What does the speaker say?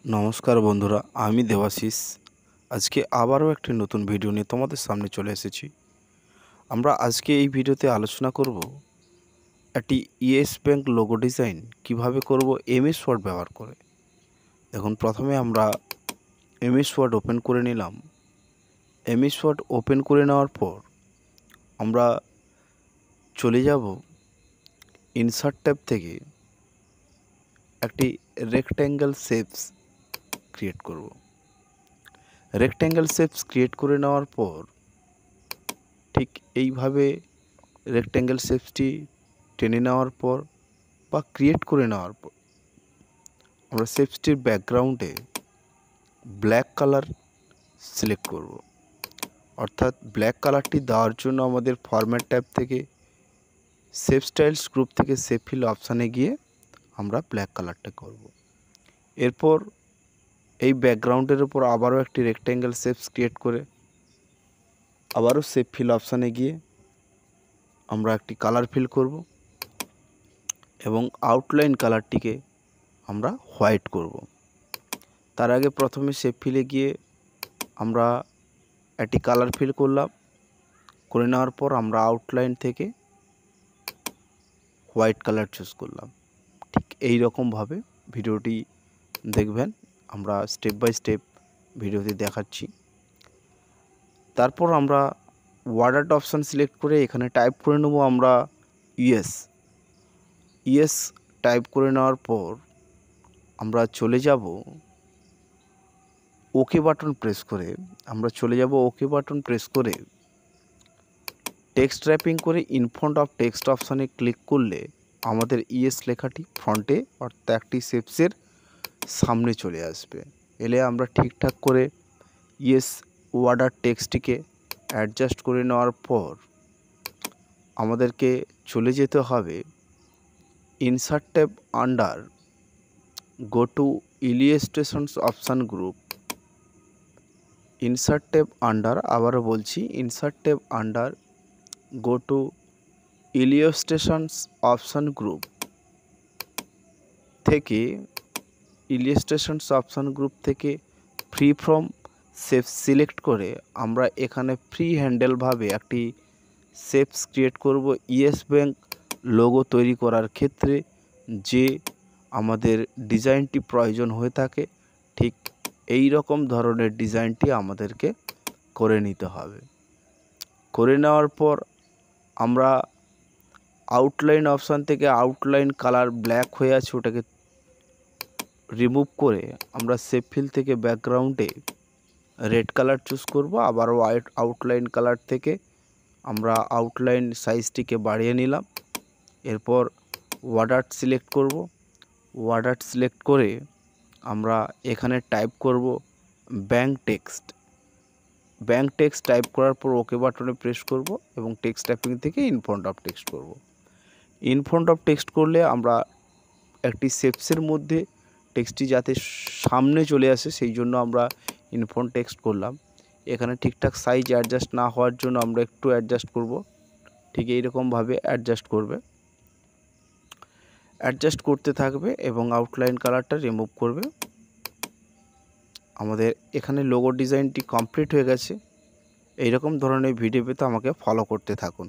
নমস্কার বন্ধুরা, আমি দেবাশিস। আজকে আবারও একটি নতুন ভিডিও নিয়ে তোমাদের সামনে চলে এসেছি। আমরা আজকে এই ভিডিওতে আলোচনা করব একটি ইয়েস ব্যাংক লোগো ডিজাইন কিভাবে করব এমএস ওয়ার্ড ব্যবহার করে। দেখুন, প্রথমে আমরা এমএস ওয়ার্ড ওপেন করে নিলাম। এমএস ওয়ার্ড ওপেন করে নেওয়ার পর আমরা চলে যাব ইনসার্ট ট্যাব থেকে একটি রেক্ট্যাঙ্গেল শেপস ক্রিয়েট করব। রেক্ট্যাঙ্গেল শেপস ক্রিয়েট করে নেওয়ার পর ঠিক এইভাবে রেক্ট্যাঙ্গেল শেপসটি টেনে নেওয়ার পর বা ক্রিয়েট করে নেওয়ার পর আমরা শেপসটির ব্যাকগ্রাউন্ডে ব্ল্যাক কালার সিলেক্ট করব। অর্থাৎ ব্ল্যাক কালারটি দেওয়ার জন্য আমাদের ফরম্যাট ট্যাব থেকে শেপ স্টাইলস গ্রুপ থেকে শেপ ফিল অপশানে গিয়ে আমরা ব্ল্যাক কালারটা করব। এরপর এই ব্যাকগ্রাউন্ডের উপর আবারও একটি রেক্ট্যাঙ্গেল শেপস ক্রিয়েট করে আবারও শেপ ফিল অপশানে গিয়ে আমরা একটি কালার ফিল করব এবং আউটলাইন কালারটিকে আমরা হোয়াইট করব। তার আগে প্রথমে শেপ ফিলে গিয়ে আমরা একটি কালার ফিল করে নেওয়ার পর আমরা আউটলাইন থেকে হোয়াইট কালার চুজ করলাম। ঠিক এই রকমভাবে ভিডিওটি দেখবেন, আমরা স্টেপ বাই স্টেপ ভিডিওটি দেখাচ্ছি। তারপর আমরা ওয়ার্ড আর্ট অপশান সিলেক্ট করে এখানে টাইপ করে নেব আমরা ইয়েস টাইপ করে নেওয়ার পর আমরা চলে যাব ওকে বাটন প্রেস করে টেক্সট র্যাপিং করে ইনফ্রন্ট অফ টেক্সট অপশানে ক্লিক করলে আমাদের ইয়েস লেখাটি ফ্রন্টে অর্থাৎ একটি শেপসের সামনে চলে আসবে। এলে আমরা ঠিকঠাক করে ইয়েস ওয়ার্ড আর্ট টেক্সটটিকে অ্যাডজাস্ট করে নেওয়ার পর আমাদেরকে চলে যেতে হবে insert tab under go to illustrations option group. Insert tab under, আবারও বলছি, insert tab under go to illustrations option group থেকে ফ্রি ফ্রম শেপস সিলেক্ট করে আমরা এখানে ফ্রি হ্যান্ডেলভাবে একটি শেপস ক্রিয়েট করব। ইয়েস ব্যাংক লোগো তৈরি করার ক্ষেত্রে যে আমাদের ডিজাইনটি প্রয়োজন হয়ে থাকে, ঠিক এই রকম ধরনের ডিজাইনটি আমাদেরকে করে নিতে হবে। করে নেওয়ার পর আমরা আউটলাইন অপশান থেকে আউটলাইন কালার ব্ল্যাক হয়ে আছে ওটাকে রিমুভ করে আমরা শেপ ফিল থেকে ব্যাকগ্রাউন্ডে রেড কালার চুজ করব। আবার আউটলাইন কালার থেকে আমরা আউটলাইন সাইজটিকে বাড়িয়ে নিলাম। এরপর ওয়ার্ড আর্ট সিলেক্ট করব। ওয়ার্ড আর্ট সিলেক্ট করে আমরা এখানে টাইপ করব ব্যাংক টেক্সট টাইপ করার পর ওকে বাটনে প্রেস করব এবং টেক্সট টাইপিং থেকে ইনফ্রন্ট অফ টেক্সট করব। ইনফ্রন্ট অফ টেক্সট করলে আমরা একটি শেপসের মধ্যে টেক্সটটি যাতে সামনে চলে আসে সেই জন্য আমরা ইনফ্রন্ট টেক্সট করলাম। এখানে ঠিকঠাক সাইজ অ্যাডজাস্ট না হওয়ার জন্য আমরা একটু অ্যাডজাস্ট করব। ঠিক এইরকমভাবে অ্যাডজাস্ট করতে থাকবে এবং আউটলাইন কালারটা রিমুভ করবে। আমাদের এখানে লোগো ডিজাইনটি কমপ্লিট হয়ে গেছে। এইরকম ধরনের ভিডিও পেতে আমাকে ফলো করতে থাকুন।